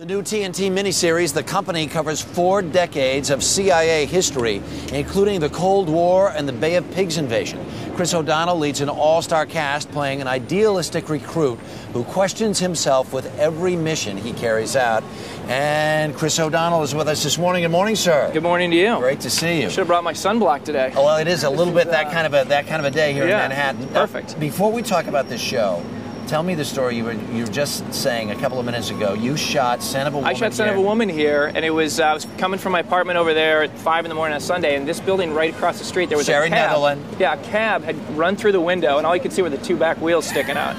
The new TNT miniseries, The Company, covers 4 decades of CIA history, including the Cold War and the Bay of Pigs invasion. Chris O'Donnell leads an all-star cast playing an idealistic recruit who questions himself with every mission he carries out. And Chris O'Donnell is with us this morning. Good morning, sir. Good morning to you. Great to see you. Should have brought my sunblock today. Oh, well, it is a little bit that kind of a day here in Manhattan. Perfect. Before we talk about this show, tell me the story you were just saying a couple of minutes ago. You shot Son of a Woman. I shot Son of a Woman here, and it was I was coming from my apartment over there at 5 in the morning on Sunday, and this building right across the street, there was Sherry a cab. Netherland. Yeah, a cab had run through the window, and all you could see were the 2 back wheels sticking out.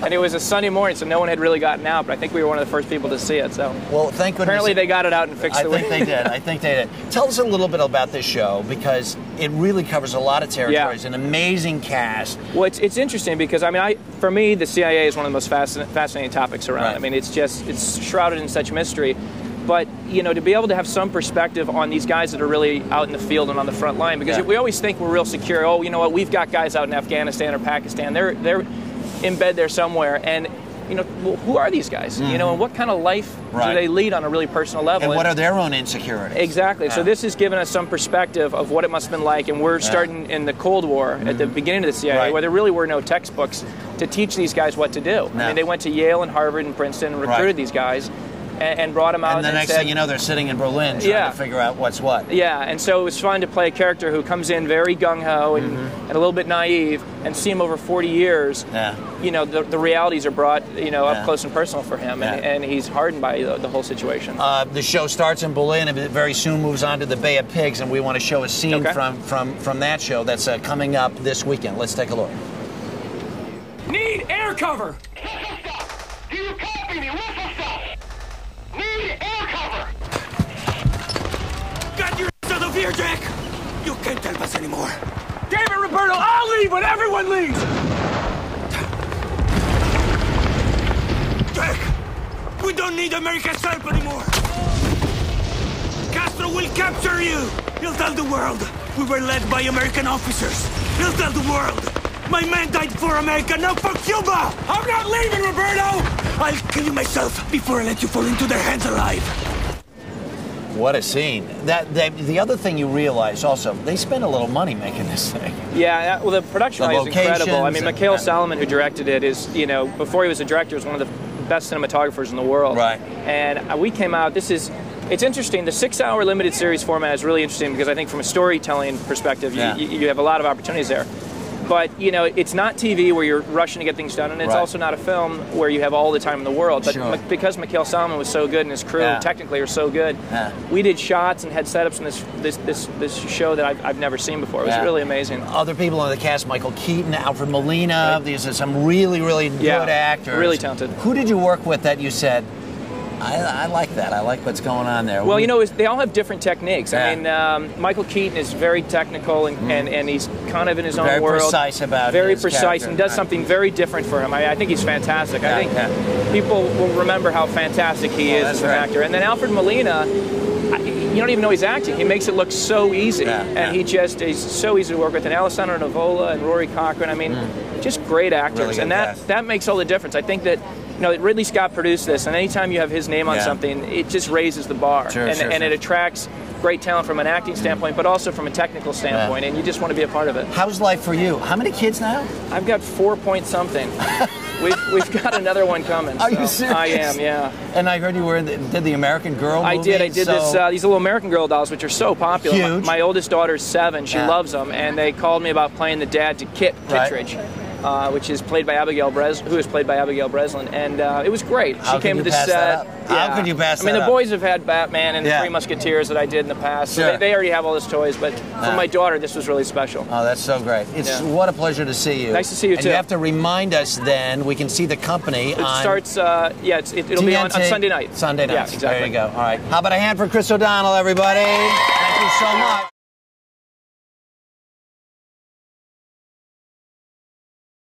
And it was a Sunday morning, so no one had really gotten out, but I think we were one of the first people to see it. So, well, thank goodness. Apparently they got it out and fixed the window. I think they did. Tell us a little bit about this show, because it really covers a lot of territories. An amazing cast. Well, it's interesting because, I mean, for me, the CIA is one of the most fascinating topics around. Right. I mean, it's shrouded in such mystery. But, you know, to be able to have some perspective on these guys that are really out in the field and on the front line, because we always think we're real secure. Oh, you know what, we've got guys out in Afghanistan or Pakistan. They're in bed there somewhere. And, you know, well, who are these guys? You know, and what kind of life do they lead on a really personal level? And what are their own insecurities? Exactly. So this has given us some perspective of what it must have been like. And we're starting in the Cold War at the beginning of the CIA, where there really were no textbooks to teach these guys what to do. I mean, they went to Yale and Harvard and Princeton and recruited these guys and brought them out. And the next thing you know, they're sitting in Berlin trying to figure out what's what. Yeah, and so it was fun to play a character who comes in very gung-ho and a little bit naive, and see him over 40 years. You know, the realities are brought, you know, up close and personal for him, and he's hardened by the whole situation. The show starts in Berlin and very soon moves on to the Bay of Pigs, and we want to show a scene from that show that's coming up this weekend. Let's take a look. Need air cover! Do you copy me? Whistle stop! Need air cover! Got your ass out of here, Jack! You can't help us anymore. Damn it, Roberto! I'll leave when everyone leaves! Jack! We don't need America's help anymore! Castro will capture you! He'll tell the world we were led by American officers! He'll tell the world my men died for America, not for Cuba! I'm not leaving, Roberto! I'll kill you myself before I let you fall into their hands alive. What a scene. The other thing you realize also, they spent a little money making this thing. Yeah, well, the production value is incredible. I mean, Mikhail Salomon, who directed it, is, you know, before he was a director, was one of the best cinematographers in the world. Right. And we came out, it's interesting. The 6-hour limited series format is really interesting because I think from a storytelling perspective, you have a lot of opportunities there. But, you know, it's not TV where you're rushing to get things done, and it's also not a film where you have all the time in the world. But because Mikhail Salomon was so good and his crew technically are so good, we did shots and had setups in this show that I've never seen before. It was really amazing. Other people on the cast, Michael Keaton, Alfred Molina, these are some really, really good actors. Really talented. Who did you work with that you said, I like that. I like what's going on there. Well, you know, they all have different techniques. I mean, Michael Keaton is very technical, and he's kind of in his own world. Very precise about Very precise, and does something very different for him. I think he's fantastic. I think people will remember how fantastic he is as an actor. And then Alfred Molina, you don't even know he's acting. He makes it look so easy, and he's so easy to work with. And Alessandro Nivola and Rory Cochrane, I mean, just great actors. Really, and that makes all the difference. I think that, you know, Ridley Scott produced this, and anytime you have his name on something, it just raises the bar. And it attracts great talent from an acting standpoint, but also from a technical standpoint, and you just want to be a part of it. How's life for you? How many kids now? I've got 4-point-something. We've got another one coming. Are you serious? I am, yeah. And I heard you did the American Girl movie. I did these little American Girl dolls, which are so popular. Huge. My oldest daughter's 7. She loves them, and they called me about playing the dad to Kit Kittredge. Which is played by who is played by Abigail Breslin, and it was great. She came to the set. How could you pass that up? I mean, the boys have had Batman and the Three Musketeers that I did in the past, so they already have all those toys, but for my daughter, this was really special. Oh, that's so great. What a pleasure to see you. Nice to see you, too. And you have to remind us then, we can see The Company It starts, it'll be on Sunday night. Sunday night. Yeah, exactly. There you go. All right. How about a hand for Chris O'Donnell, everybody? Thank you so much.